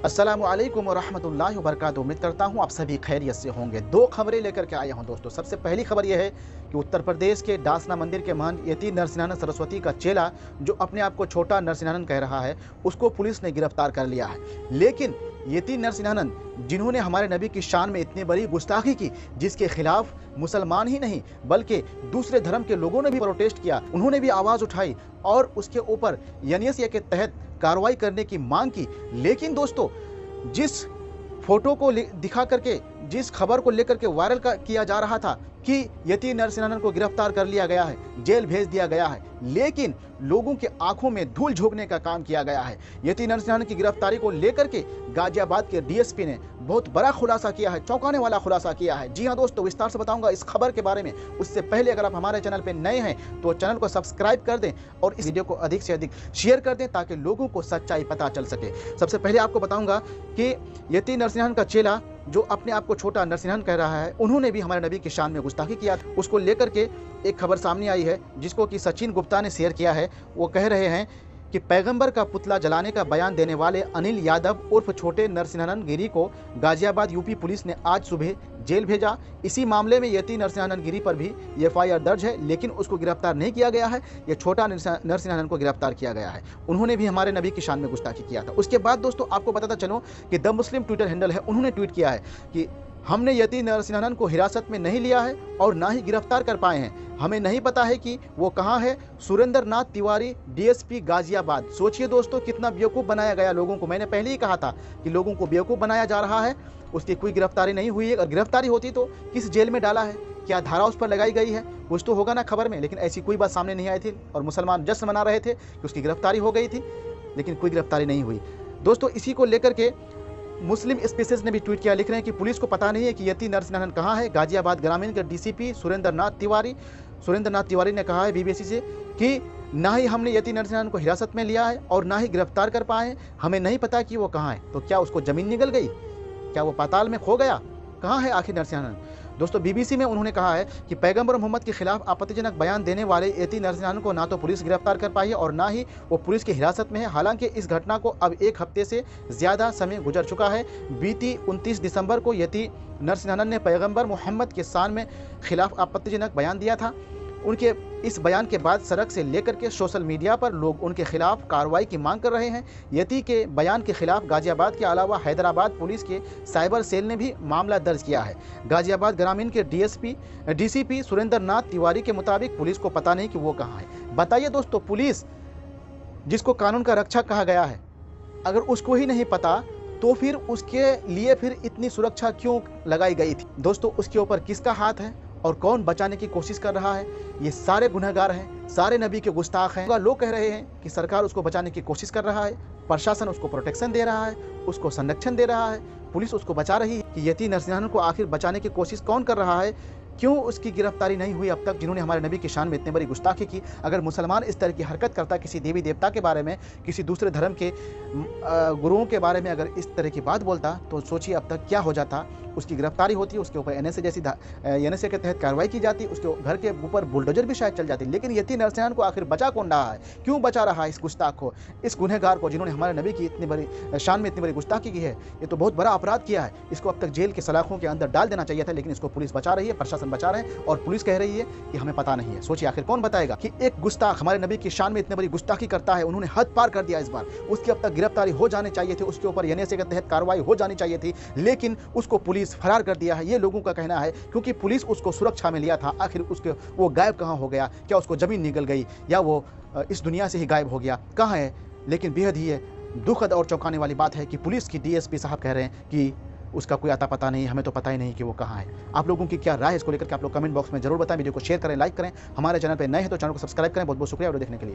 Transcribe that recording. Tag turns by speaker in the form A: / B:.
A: अस्सलामुअलैकुम वरहमतुल्लाहि वबरकातुहू। उम्मीद करता हूँ आप सभी खैरियत से होंगे। दो खबरें लेकर के आया हूँ दोस्तों। सबसे पहली खबर यह है कि उत्तर प्रदेश के डासना मंदिर के महंत यति नरसिंहानंद सरस्वती का चेला, जो अपने आप को छोटा नरसिंहानंद कह रहा है, उसको पुलिस ने गिरफ्तार कर लिया है। लेकिन यति नरसिंहानंद, जिन्होंने हमारे नबी की शान में इतनी बड़ी गुस्ताखी की, जिसके खिलाफ मुसलमान ही नहीं बल्कि दूसरे धर्म के लोगों ने भी प्रोटेस्ट किया, उन्होंने भी आवाज़ उठाई और उसके ऊपर एनएसए के तहत कार्रवाई करने की मांग की। लेकिन दोस्तों, जिस फोटो को दिखा करके, जिस खबर को लेकर के वायरल किया जा रहा था कि यति नरसिंहानंद को गिरफ्तार कर लिया गया है, जेल भेज दिया गया है, लेकिन लोगों के आंखों में धूल झोंकने का काम किया गया है। यति नरसिंहानंद की गिरफ्तारी को लेकर के गाजियाबाद के डीएसपी ने बहुत बड़ा खुलासा किया है, चौंकाने वाला खुलासा किया है। जी हाँ दोस्तों, विस्तार से बताऊंगा इस खबर के बारे में। उससे पहले अगर आप हमारे चैनल पर नए हैं तो चैनल को सब्सक्राइब कर दें और इस वीडियो को अधिक से अधिक शेयर कर दें ताकि लोगों को सच्चाई पता चल सके। सबसे पहले आपको बताऊंगा कि यति नरसिंहानंद का चेला, जो अपने आप को छोटा नरसिंहानंद कह रहा है, उन्होंने भी हमारे नबी की शान में गुस्ताखी किया। उसको लेकर के एक खबर सामने आई है जिसको कि सचिन गुप्ता ने शेयर किया है। वो कह रहे हैं कि पैगंबर का पुतला जलाने का बयान देने वाले अनिल यादव उर्फ छोटे नरसिंहानंद गिरी को गाजियाबाद यूपी पुलिस ने आज सुबह जेल भेजा। इसी मामले में यति नरसिंहानंद गिरी पर भी एफआईआर दर्ज है, लेकिन उसको गिरफ्तार नहीं किया गया है। ये छोटा नरसिंहानंद को गिरफ्तार किया गया है। उन्होंने भी हमारे नबी की शान में गुस्ताखी किया था। उसके बाद दोस्तों, आपको बताता चलो कि द मुस्लिम ट्विटर हैंडल है, उन्होंने ट्वीट किया है कि हमने यति नरसिंहानंद को हिरासत में नहीं लिया है और ना ही गिरफ्तार कर पाए हैं। हमें नहीं पता है कि वो कहाँ है। सुरेंद्र नाथ तिवारी, डीएसपी गाजियाबाद। सोचिए दोस्तों, कितना बेवकूफ़ बनाया गया लोगों को। मैंने पहले ही कहा था कि लोगों को बेवकूफ़ बनाया जा रहा है। उसकी कोई गिरफ्तारी नहीं हुई है। अगर गिरफ्तारी होती तो किस जेल में डाला है, क्या धारा उस पर लगाई गई है, कुछ तो होगा ना खबर में। लेकिन ऐसी कोई बात सामने नहीं आई थी और मुसलमान जश्न मना रहे थे कि उसकी गिरफ्तारी हो गई थी, लेकिन कोई गिरफ्तारी नहीं हुई। दोस्तों, इसी को लेकर के मुस्लिम स्पेसेस ने भी ट्वीट किया। लिख रहे हैं कि पुलिस को पता नहीं है कि यति नरसिंहानंद कहाँ है। गाजियाबाद ग्रामीण के डीसीपी सुरेंद्र नाथ तिवारी ने कहा है बीबीसी से कि ना ही हमने यति नरसिंहानंद को हिरासत में लिया है और ना ही गिरफ्तार कर पाए हैं। हमें नहीं पता कि वो कहाँ है। तो क्या उसको जमीन निगल गई? क्या वो पाताल में खो गया? कहाँ है आखिर नरसिंहानंद? दोस्तों, बीबीसी में उन्होंने कहा है कि पैगंबर मोहम्मद के खिलाफ आपत्तिजनक बयान देने वाले यति नरसिंहानंद को ना तो पुलिस गिरफ्तार कर पाई है और ना ही वो पुलिस की हिरासत में है। हालांकि इस घटना को अब एक हफ्ते से ज़्यादा समय गुजर चुका है। बीती 29 दिसंबर को यति नरसिंहानंद ने पैगंबर मोहम्मद के शान में खिलाफ आपत्तिजनक बयान दिया था। उनके इस बयान के बाद सड़क से लेकर के सोशल मीडिया पर लोग उनके खिलाफ कार्रवाई की मांग कर रहे हैं। यति के बयान के खिलाफ गाजियाबाद के अलावा हैदराबाद पुलिस के साइबर सेल ने भी मामला दर्ज किया है। गाजियाबाद ग्रामीण के डीसीपी सुरेंद्र नाथ तिवारी के मुताबिक पुलिस को पता नहीं कि वो कहाँ है। बताइए दोस्तों, पुलिस जिसको कानून का रक्षक कहा गया है, अगर उसको ही नहीं पता तो फिर उसके लिए फिर इतनी सुरक्षा क्यों लगाई गई थी? दोस्तों, उसके ऊपर किसका हाथ है और कौन बचाने की कोशिश कर रहा है? ये सारे गुनहगार हैं, सारे नबी के गुस्ताख हैं। लोग कह रहे हैं कि सरकार उसको बचाने की कोशिश कर रहा है, प्रशासन उसको प्रोटेक्शन दे रहा है, उसको संरक्षण दे रहा है, पुलिस उसको बचा रही है। कि यति नरसिंहानंद को आखिर बचाने की कोशिश कौन कर रहा है? क्यों उसकी गिरफ्तारी नहीं हुई अब तक, जिन्होंने हमारे नबी की शान में इतनी बड़ी गुस्ताखी की? अगर मुसलमान इस तरह की हरकत करता, किसी देवी देवता के बारे में, किसी दूसरे धर्म के गुरुओं के बारे में अगर इस तरह की बात बोलता, तो सोचिए अब तक क्या हो जाता। उसकी गिरफ्तारी होती, उसके ऊपर एनएसए के तहत कार्रवाई की जाती, उसके घर के ऊपर बुलडोजर भी शायद चल जाती। लेकिन यति नरसिंहानंद को आखिर बचा कौन रहा है? क्यों बचा रहा है इस गुस्ताख को, इस गुनहगार को, जिन्होंने हमारे नबी की इतनी बड़ी शान में इतनी बड़ी गुस्ताखी की है? ये तो बहुत बड़ा अपराध किया है। इसको अब तक जेल के सलाखों के अंदर डाल देना चाहिए था, लेकिन इसको पुलिस बचा रही है, प्रशासन बचा रहे हैं और पुलिस कह रही है कि हमें पता नहीं है। सोचिए आखिर कौन बताएगा कि एक गुस्ताख हमारे नबी की शान में इतनी बड़ी गुस्ताखी करता है, उन्होंने हद पार कर दिया इस बार। उसकी अब तक गिरफ्तारी हो जानी चाहिए थी, उसके ऊपर एनएसए के तहत कार्रवाई हो जानी चाहिए थी, लेकिन उसको पुलिस फरार कर दिया है। ये लोगों का कहना है, क्योंकि पुलिस उसको सुरक्षा में लिया था। आखिर उसके वो गायब कहाँ हो गया? क्या उसको जमीन निगल गई या वो इस दुनिया से ही गायब हो गया? कहाँ है? लेकिन बेहद ही दुखद और चौंकाने वाली बात है कि पुलिस की डीएसपी साहब कह रहे हैं कि उसका कोई आता पता नहीं, हमें तो पता ही नहीं कि वो कहाँ है। आप लोगों की क्या राय है इसको लेकर के आप लोग कमेंट बॉक्स में जरूर बताएं। वीडियो को शेयर करें, लाइक करें। हमारे चैनल पर नए हैं तो चैनल को सब्सक्राइब करें। बहुत बहुत शुक्रिया वीडियो देखने के लिए।